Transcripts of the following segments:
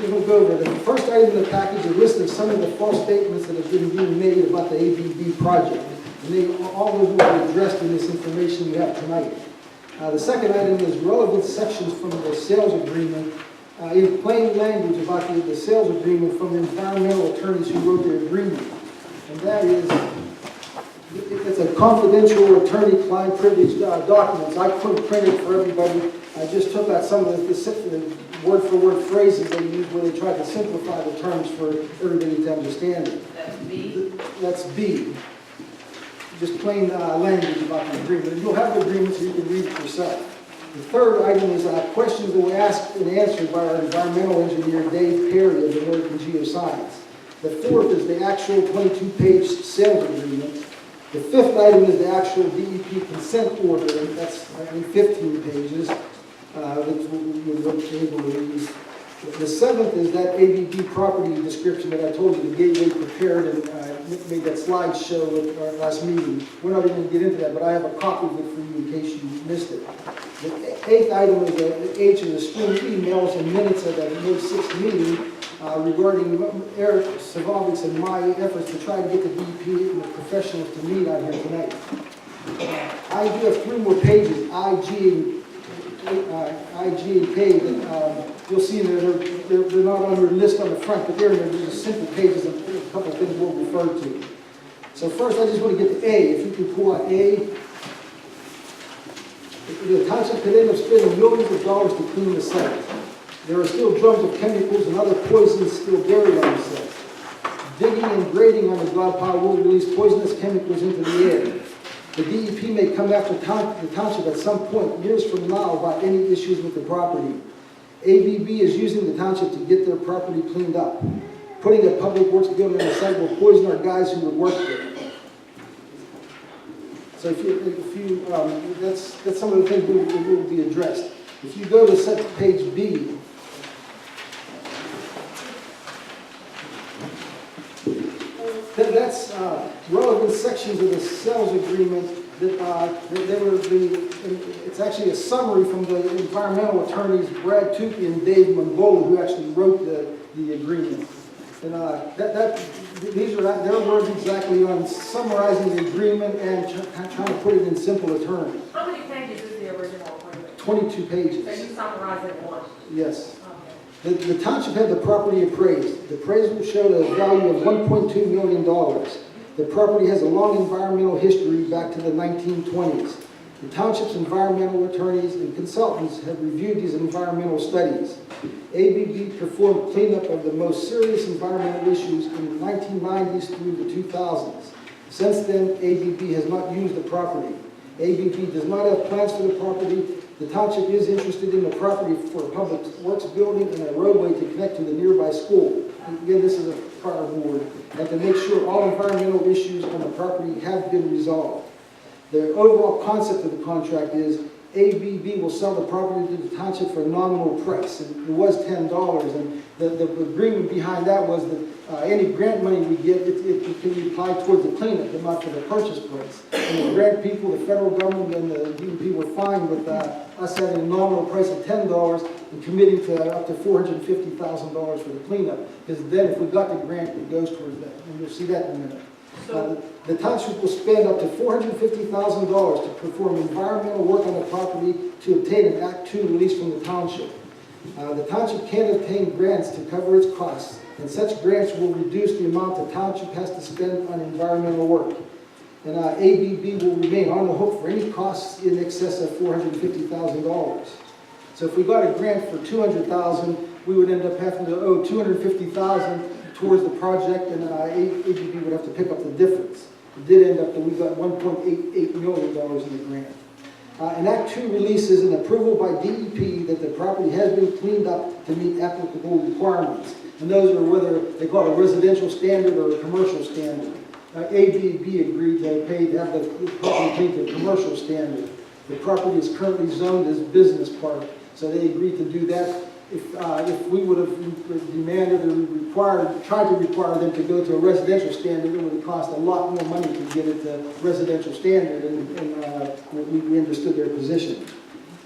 we'll go over the first item in the package, a list of some of the false statements that have been being made about the ABB project. And all those will be addressed in this information you have tonight. The second item is relevant sections from the sales agreement in plain language about the sales agreement from the environmental attorneys who wrote the agreement. And that is, it's a confidential attorney-client privilege documents. I couldn't print it for everybody. I just took out some of the word-for-word phrases they use where they try to simplify the terms for everybody to understand it. That's B? That's B. Just plain language about the agreement. And you'll have the agreement so you can read it yourself. The third item is questions that were asked and answered by our environmental engineer, Dave Perry of the American Geoscience. The fourth is the actual 22-page sales agreement. The fifth item is the actual DEP consent order, and that's 15 pages, which we'll be able to read. The seventh is that ABB property description that I told you the gateway prepared and made that slideshow at our last meeting. We're not even going to get into that, but I have a copy of it for you in case you missed it. The eighth item is the H is the stream emails and minutes of that May 6th meeting regarding Eric Savovic's and my efforts to try to get the DEP and the professionals to meet out here tonight. I do have 3 more pages, I, G, and K, that you'll see they're not on your list on the front, but they're just simple pages of a couple of things we'll refer to. So first, I just want to get to A. If you can pull out A. The township could end up spending millions of dollars to clean the site. There are still drums of chemicals and other poisons still buried on the site. Digging and grading on the dog pile will release poisonous chemicals into the air. The DEP may come after the township at some point, years from now, about any issues with the property. ABB is using the township to get their property cleaned up. Putting a public works building on the site will poison our guys who would work there. So that's some of the things that will be addressed. If you go to page B, that's relevant sections of the sales agreement it's actually a summary from the environmental attorneys Brad Tukey and Dave Mongola, who actually wrote the agreement. And these are their words exactly on summarizing the agreement and trying to put it in simpler terms. How many pages is the original agreement? 22 pages. So you summarize it in one? Yes. Okay. The township had the property appraised. The appraisal showed a value of $1.2 million. The property has a long environmental history back to the 1920s. The township's environmental attorneys and consultants have reviewed these environmental studies. ABB performed cleanup of the most serious environmental issues in the 1990s through the 2000s. Since then, ABB has not used the property. ABB does not have plans for the property. The township is interested in the property for a public works building and a roadway to connect to the nearby school. Again, this is a prior board, and to make sure all environmental issues on the property have been resolved. The overall concept of the contract is ABB will sell the property to the township for a nominal price, and it was $10. And the agreement behind that was that any grant money we get, it can be applied towards the cleanup, but not for the purchase price. And the grant people, the federal government, and the DEP were fine with us having a nominal price of $10 and committing to up to $450,000 for the cleanup. Because then, if we got the grant, it goes towards that, and you'll see that in a minute. The township will spend up to $450,000 to perform environmental work on the property to obtain an Act 2 release from the township. The township can obtain grants to cover its costs, and such grants will reduce the amount the township has to spend on environmental work. And ABB will remain on the hook for any costs in excess of $450,000. So if we got a grant for $200,000, we would end up having to owe $250,000 towards the project, and ABB would have to pick up the difference. It did end up that we got $1.88 million in the grant. An Act 2 release is an approval by DEP that the property has been cleaned up to meet applicable requirements. And those are whether they call it a residential standard or a commercial standard. ABB agreed to have the property cleaned to a commercial standard. The property is currently zoned as business park, so they agreed to do that. If we would have demanded or tried to require them to go to a residential standard, it would have cost a lot more money to get it to residential standard, and we understood their position.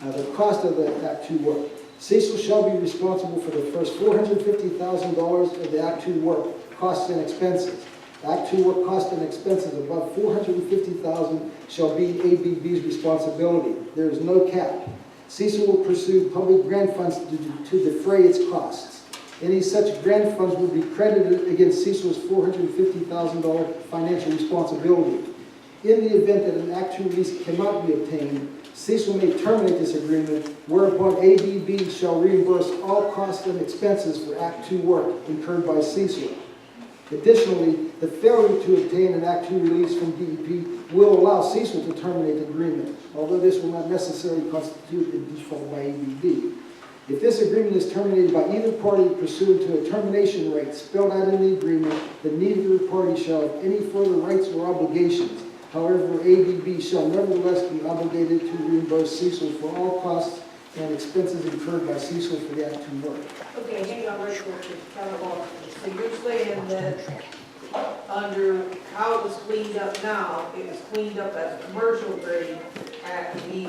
The cost of the Act 2 work. Cecil shall be responsible for the first $450,000 of the Act 2 work, costs and expenses. Act 2 work costs and expenses above $450,000 shall be ABB's responsibility. There is no cap. Cecil will pursue public grant funds to defray its costs. Any such grant funds will be credited against Cecil's $450,000 financial responsibility. In the event that an Act 2 lease cannot be obtained, Cecil may terminate this agreement, whereupon ABB shall reimburse all costs and expenses for Act 2 work incurred by Cecil. Additionally, the failure to obtain an Act 2 release from DEP will allow Cecil to terminate the agreement, although this will not necessarily constitute a default by ABB. If this agreement is terminated by either party pursuant to a termination rate spelled out in the agreement, then neither party shall have any further rights or obligations. However, ABB shall nevertheless be obligated to reimburse Cecil for all costs and expenses incurred by Cecil for the Act 2 work. Okay, hang on right quick, kind of off. So you're saying that under how it was cleaned up now, it was cleaned up as a commercial grade at the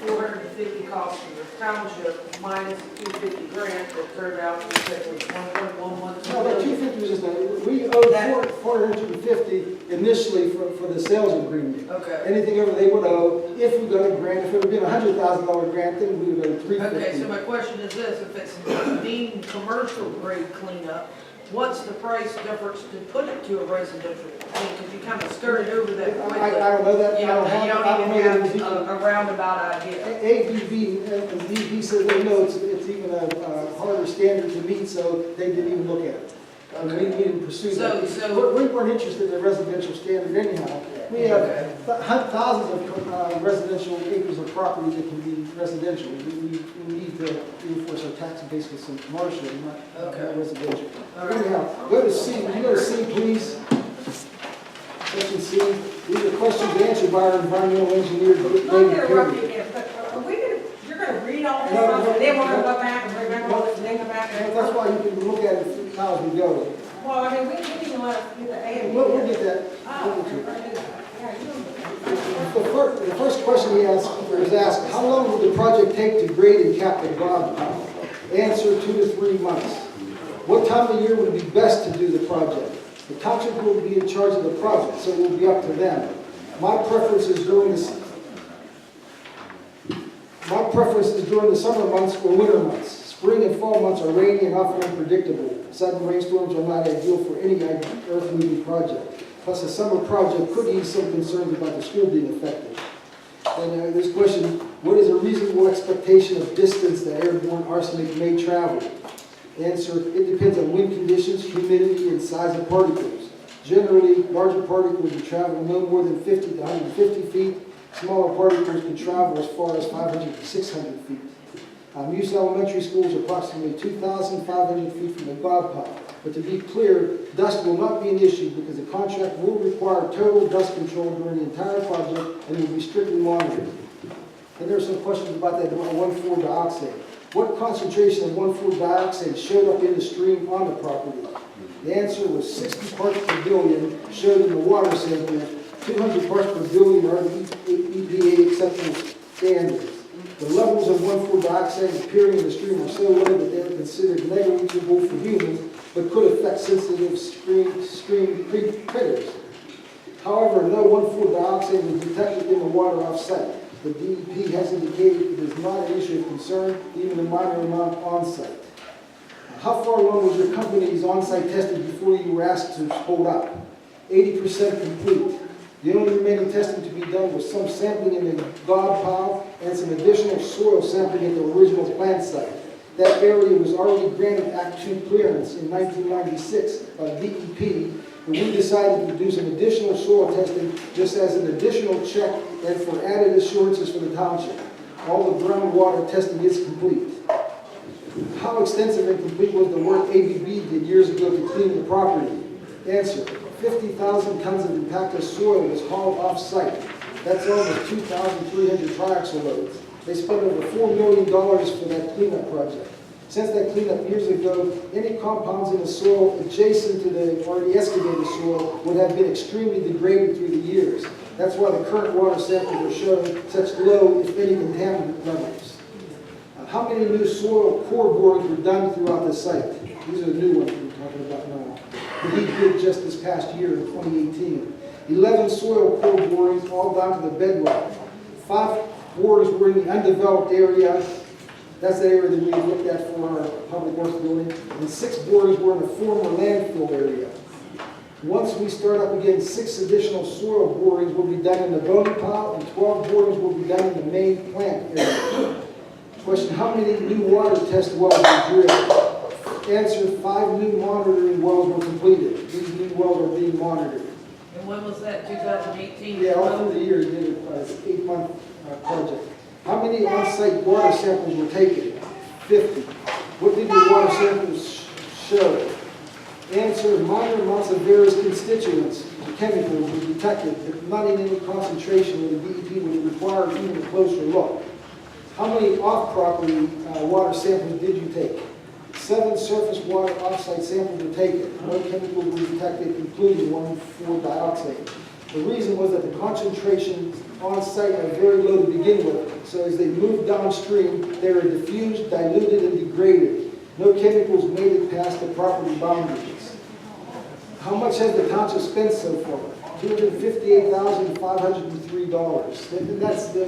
450 cost for the township minus the 250 grant that turned out to be was 1.112 No, that million. 250 was just we owed 450 initially for the sales agreement. Okay. Anything over they would owe, if we got a grant, if it would have been a $100,000 grant, then we would have owed $350. Okay, so my question is this, if it's deemed commercial grade cleanup, what's the price difference to put it to a residential? I mean, because you kind of skirted over that point. I don't know that. You I don't even know have a roundabout idea. ABB and DEP said they know it's even a harder standard to meet, so they didn't even look at it. We didn't pursue that. So- We weren't interested in the residential standard anyhow. We have thousands of residential acres of property that can be residential. We need to reinforce our tax base with some commercial, not residential. Anyhow, go to C. Would you go to C, please? Section C. These are questions answered by our environmental engineer, I'm David going to interrupt you Perry. again, but are we going to, you're going to read all this No, stuff, and then we're going to no. go back and remember all this, and then go back and... That's why you can look at it now as we go. Well, I mean, we didn't even let us get the A and B. We'll get that. Oh, We'll get to it. yeah, you know. The first question he asked is asked, how long will the project take to grade and cap the God pile? Answer, 2 to 3 months. What time of year would be best to do the project? The township will be in charge of the project, so it will be up to them. My preference is during the summer months or winter months. Spring and fall months are rainy and often unpredictable. Sudden rainstorms are not ideal for any earth-moving project. Plus, a summer project could ease some concerns about the school being affected. And this question, what is a reasonable expectation of distance that airborne arsenic may travel? Answer, it depends on wind conditions, humidity, and size of particles. Generally, larger particles will travel no more than 50 to 150 feet. Smaller particles can travel as far as 500 to 600 feet. Muse Elementary School is approximately 2,500 feet from the God pile. But to be clear, dust will not be an issue because the contract will require total dust control during the entire project and will be strictly monitored. And there are some questions about that 1,4-dioxane. What concentration of 1,4-dioxane showed up in the stream on the property? The answer was 60 parts per billion showed in the water sample. 200 parts per billion are the EPA acceptable standards. The levels of 1,4-dioxane appearing in the stream are so low that they are considered negligible for humans, but could affect sensitive stream critters. However, no 1,4-dioxane was detected in the water off-site. The DEP has indicated it is not an issue of concern, even a minor amount on-site. How far along was your company's on-site testing before you were asked to hold up? 80% complete. The only remaining testing to be done was some sampling in the God pile and some additional soil sampling at the original plant site. That area was already granted Act 2 clearance in 1996 by DEP, and we decided to do some additional soil testing just as an additional check and for added assurances for the township. All the groundwater testing is complete. How extensive and complete was the work ABB did years ago to clean the property? Answer, 50,000 tons of impacted soil was hauled off-site. That's almost 2,300 triaxle loads. They spent over $4 million for that cleanup project. Since that cleanup years ago, any compounds in the soil adjacent to the already excavated soil would have been extremely degraded through the years. That's why the current water samples are showing such low, if any, contaminant levels. How many new soil core borings were done throughout the site? These are the new ones we're talking about now. That he did just this past year in 2018. 11 soil core borings all down to the bedrock. 5 borings were in the undeveloped area. That's the area that we looked at for our public works building. And 6 borings were in the former landfill area. Once we start up again, 6 additional soil borings will be done in the bony pile and 12 borings will be done in the main plant area. Question, how many new water test wells were drilled? Answer, 5 new monitoring wells were completed. These new wells are being monitored. And when was that, 2018? Yeah, all through the year, it did it, it's an 8-month project. How many on-site water samples were taken? 50. What did the water samples show? Answer, minor amounts of various constituents, chemicals were detected, but not in any concentration where the DEP would require even a closer look. How many off-property water samples did you take? 7 surface water off-site samples were taken. No chemicals were detected, including 1,4 dioxide. The reason was that the concentrations on-site are very low to begin with, so as they moved downstream, they were diffused, diluted, and degraded. No chemicals made it past the property boundaries. How much has the township spent so far? $258,503. And that's the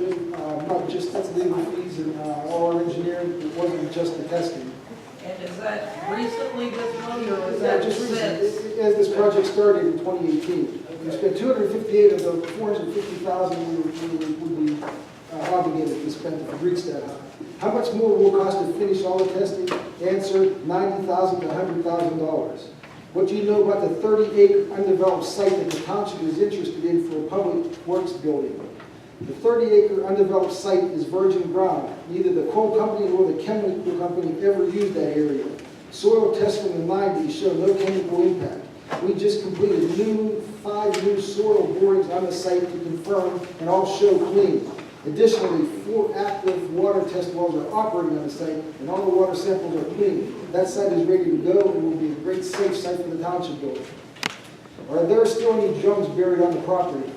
not just that's legal fees and all our engineering. It wasn't just the testing. And is that recently this money, or is that just recent? since? As this project started in 2018, we spent 258 of the 450,000 we would be obligated to spend to reach that high. How much more will it cost to finish all the testing? Answer, $90,000 to $100,000. What do you know about the 30-acre undeveloped site that the township is interested in for a public works building? The 30-acre undeveloped site is virgin ground. Neither the coal company nor the chemical company ever used that area. Soil tests from the 90s show no chemical impact. We just completed 5 new soil borings on the site to confirm and all show clean. Additionally, 4 active water test wells are operating on the site, and all the water samples are clean. That site is ready to go and will be a great safe site for the township building. Are there still any drums buried on the property?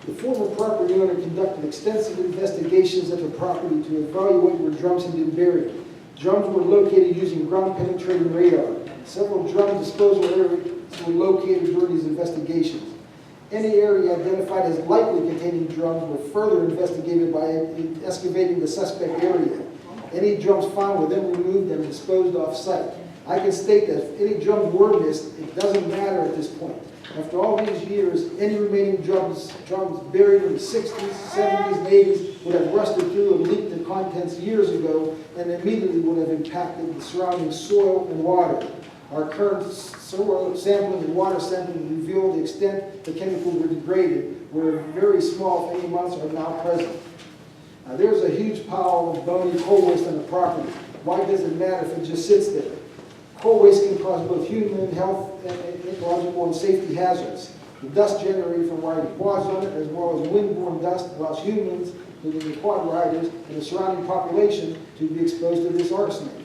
The former property owner conducted extensive investigations at the property to evaluate where drums had been buried. Drums were located using ground-penetrating radar. Several drum disposal areas were located during these investigations. Any area identified as likely containing drums were further investigated by excavating the suspect area. Any drums found were then removed and disposed off-site. I can state that if any drums were missed, it doesn't matter at this point. After all these years, any remaining drums buried in the 60s, 70s, and 80s would have rusted through and leaked the contents years ago and immediately would have impacted the surrounding soil and water. Our current soil sampling and water sampling reveal the extent the chemicals were degraded, where very small, if any amounts, are now present. Now, there's a huge pile of bony coal waste on the property. Why does it matter if it just sits there? Coal waste can cause both human health and ecological and safety hazards. The dust generated from riding quads on it, as well as windborne dust, allows humans, including the quad riders, and the surrounding population to be exposed to this arsenic.